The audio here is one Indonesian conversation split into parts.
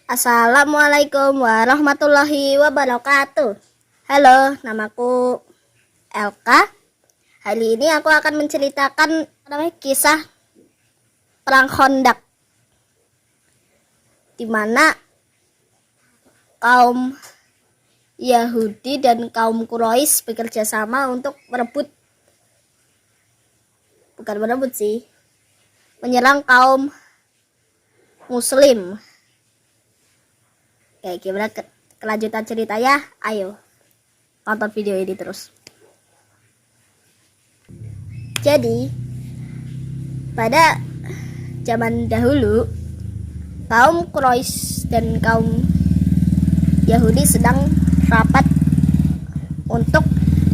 Assalamualaikum warahmatullahi wabarakatuh. Halo, namaku Elka. Hari ini aku akan menceritakan kisah perang Khandaq, di mana kaum Yahudi dan kaum Quraisy bekerja sama untuk menyerang kaum Muslim. Kayak gimana kelanjutan ceritanya? Ayo tonton video ini terus. Jadi pada zaman dahulu kaum Quraisy dan kaum Yahudi sedang rapat untuk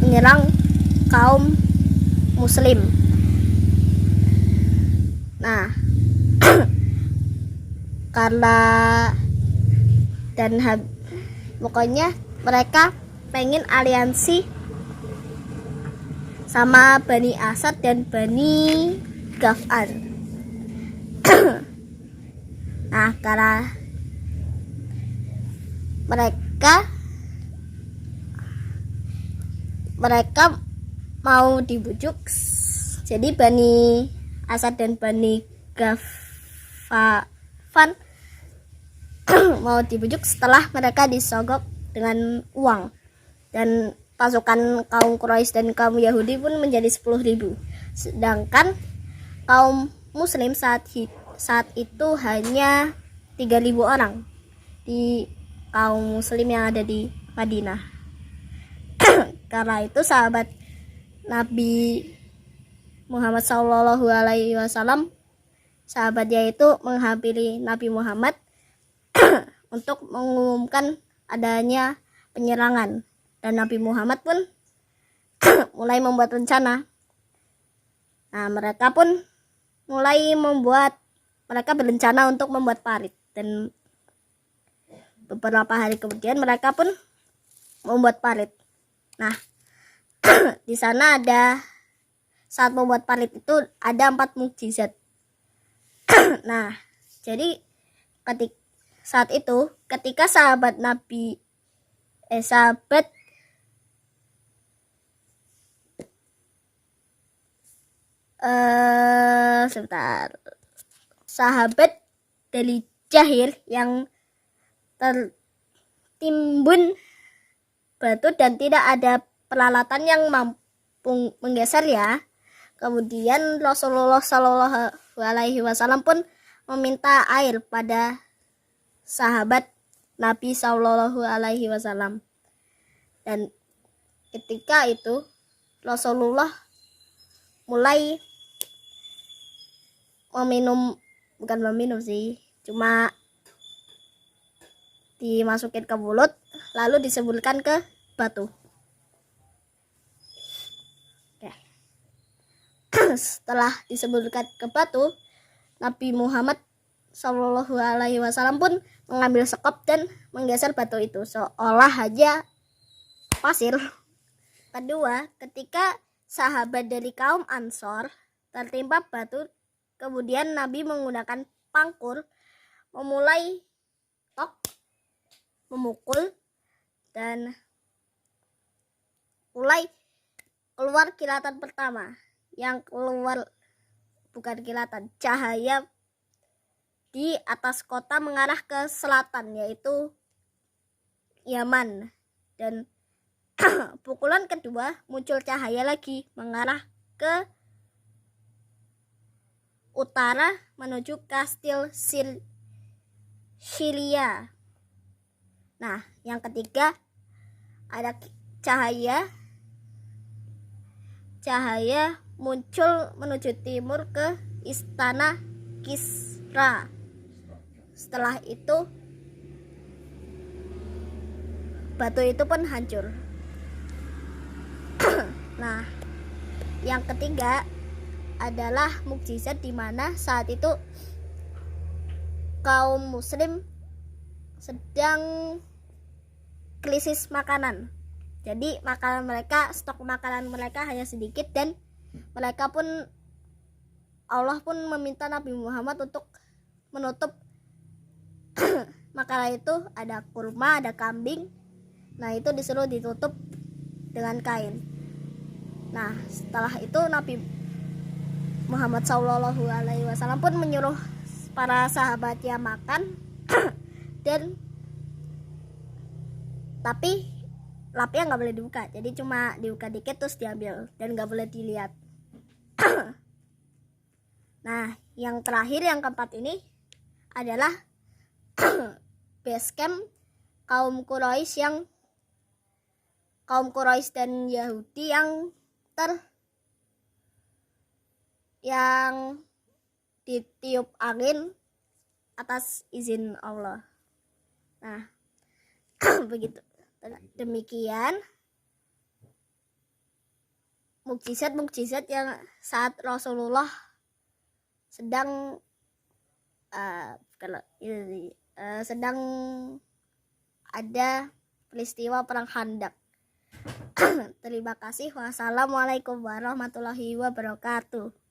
menyerang kaum Muslim. Nah, karena pokoknya mereka pengen aliansi sama Bani Asad dan Bani Ghaf'an. Nah, karena mereka mau dibujuk, jadi Bani Asad dan Bani Ghaf'an mau dibujuk setelah mereka disogok dengan uang, dan pasukan kaum Quraisy dan kaum Yahudi pun menjadi 10.000, sedangkan kaum Muslim saat itu hanya 3.000 orang di kaum Muslim yang ada di Madinah. Karena itu sahabat Nabi Muhammad SAW, sahabatnya itu menghampiri Nabi Muhammad untuk mengumumkan adanya penyerangan, dan Nabi Muhammad pun mulai membuat rencana. Nah, mereka berencana untuk membuat parit, dan beberapa hari kemudian mereka pun membuat parit. Nah, di sana saat membuat parit itu ada 4 mukjizat. Nah, jadi ketika sahabat dari Jahil yang tertimbun batu dan tidak ada peralatan yang mampu menggeser ya. Kemudian Rasulullah SAW pun meminta air pada sahabat Nabi SAW, dan ketika itu Rasulullah mulai cuma dimasukin ke mulut lalu disemburkan ke batu. Setelah disemburkan ke batu, Nabi Muhammad SAW pun mengambil sekop dan menggeser batu itu seolah aja pasir. Kedua, ketika sahabat dari kaum Ansor tertimpa batu, kemudian Nabi menggunakan pangkur memulai memukul, dan mulai keluar kilatan pertama. Yang keluar bukan kilatan, cahaya di atas kota mengarah ke selatan, yaitu Yaman. Dan pukulan kedua muncul cahaya lagi mengarah ke utara menuju kastil Syria. Nah, yang ketiga ada cahaya muncul menuju timur ke istana Kisra. Setelah itu batu itu pun hancur. Nah, yang ketiga adalah mukjizat di mana saat itu kaum Muslim sedang krisis makanan. Jadi stok makanan mereka hanya sedikit, dan Allah pun meminta Nabi Muhammad untuk menutup makanan itu ada kurma, ada kambing. Nah itu disuruh ditutup dengan kain. Nah setelah itu Nabi Muhammad SAW pun menyuruh para sahabatnya makan dan tapi lapnya nggak boleh dibuka, jadi cuma dibuka dikit terus diambil dan nggak boleh dilihat. Nah yang terakhir, yang keempat ini adalah base camp kaum Quraisy dan Yahudi yang ditiup angin atas izin Allah. Nah begitu, demikian mukjizat yang saat Rasulullah sedang sedang ada peristiwa perang Khandaq. Terima kasih. Wassalamualaikum warahmatullahi wabarakatuh.